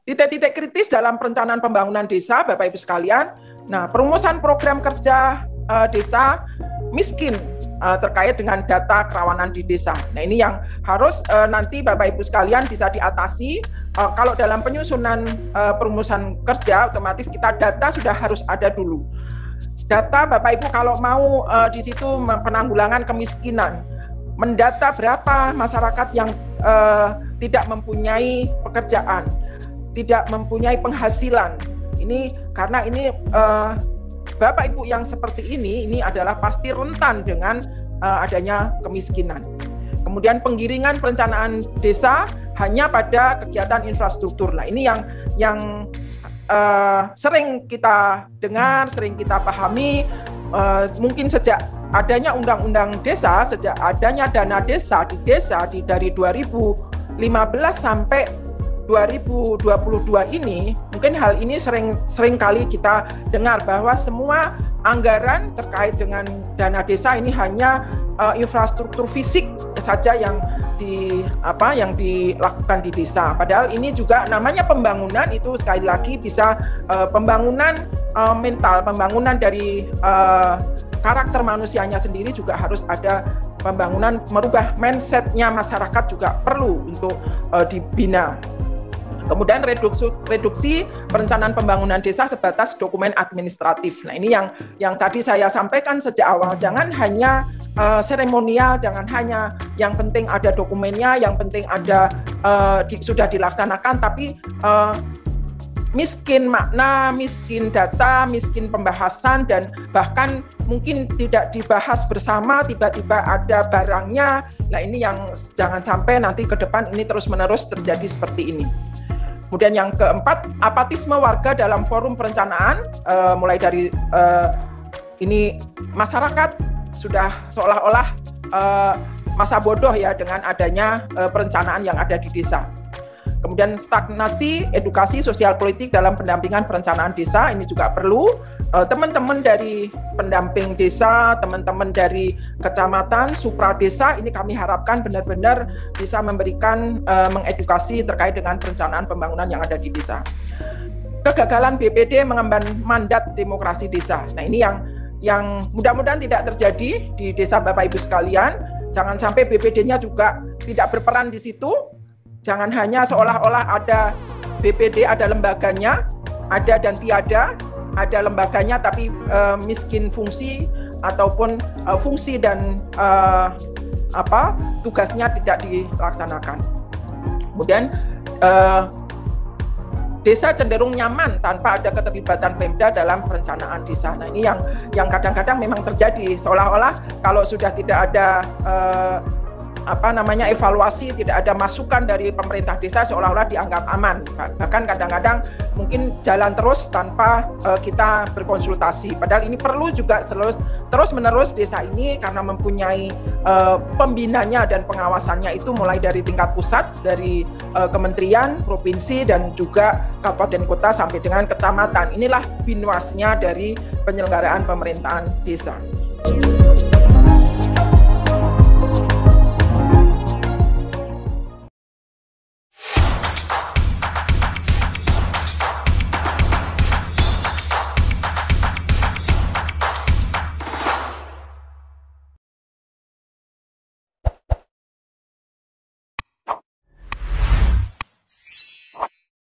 titik-titik kritis dalam perencanaan pembangunan desa, Bapak Ibu sekalian. Nah, perumusan program kerja desa miskin terkait dengan data kerawanan di desa. Nah, ini yang harus nanti Bapak Ibu sekalian bisa diatasi. Kalau dalam penyusunan perumusan kerja, otomatis kita data sudah harus ada dulu. Data Bapak Ibu kalau mau di situ penanggulangan kemiskinan, mendata berapa masyarakat yang tidak mempunyai pekerjaan, tidak mempunyai penghasilan. Ini karena ini Bapak Ibu yang seperti ini adalah pasti rentan dengan adanya kemiskinan. Kemudian penggiringan perencanaan desa hanya pada kegiatan infrastruktur. Nah, ini yang sering kita dengar, sering kita pahami, mungkin sejak adanya undang-undang desa, sejak adanya dana desa dari 2015 sampai 2022 ini, mungkin hal ini sering kali kita dengar bahwa semua anggaran terkait dengan dana desa ini hanya infrastruktur fisik saja yang dilakukan di desa. Padahal ini juga namanya pembangunan, itu sekali lagi bisa pembangunan mental, pembangunan dari karakter manusianya sendiri juga harus ada pembangunan, merubah mindset-nya masyarakat juga perlu untuk dibina. Kemudian reduksi perencanaan pembangunan desa sebatas dokumen administratif. Nah, ini yang tadi saya sampaikan sejak awal, jangan hanya seremonial, jangan hanya yang penting ada dokumennya, yang penting ada sudah dilaksanakan, tapi miskin makna, miskin data, miskin pembahasan, dan bahkan mungkin tidak dibahas bersama, tiba-tiba ada barangnya. Nah, ini yang jangan sampai nanti ke depan ini terus-menerus terjadi seperti ini. Kemudian yang keempat, apatisme warga dalam forum perencanaan, mulai dari ini masyarakat sudah seolah-olah masa bodoh ya dengan adanya perencanaan yang ada di desa. Kemudian stagnasi edukasi sosial politik dalam pendampingan perencanaan desa, ini juga perlu teman-teman dari pendamping desa, teman-teman dari kecamatan, supra desa, ini kami harapkan benar-benar bisa memberikan mengedukasi terkait dengan perencanaan pembangunan yang ada di desa. Kegagalan BPD mengemban mandat demokrasi desa. Nah, ini yang mudah-mudahan tidak terjadi di desa Bapak Ibu sekalian. Jangan sampai BPD-nya juga tidak berperan di situ. Jangan hanya seolah-olah ada BPD, ada lembaganya, ada dan tiada, ada lembaganya tapi miskin fungsi ataupun fungsi dan tugasnya tidak dilaksanakan. Kemudian desa cenderung nyaman tanpa ada keterlibatan Pemda dalam perencanaan desa. Nah, ini yang kadang-kadang memang terjadi, seolah-olah kalau sudah tidak ada evaluasi, tidak ada masukan dari pemerintah desa, seolah-olah dianggap aman. Bahkan kadang-kadang mungkin jalan terus tanpa kita berkonsultasi. Padahal ini perlu juga terus-menerus desa ini karena mempunyai pembinanya dan pengawasannya itu mulai dari tingkat pusat, dari kementerian, provinsi, dan juga kabupaten kota sampai dengan kecamatan. Inilah binwasnya dari penyelenggaraan pemerintahan desa.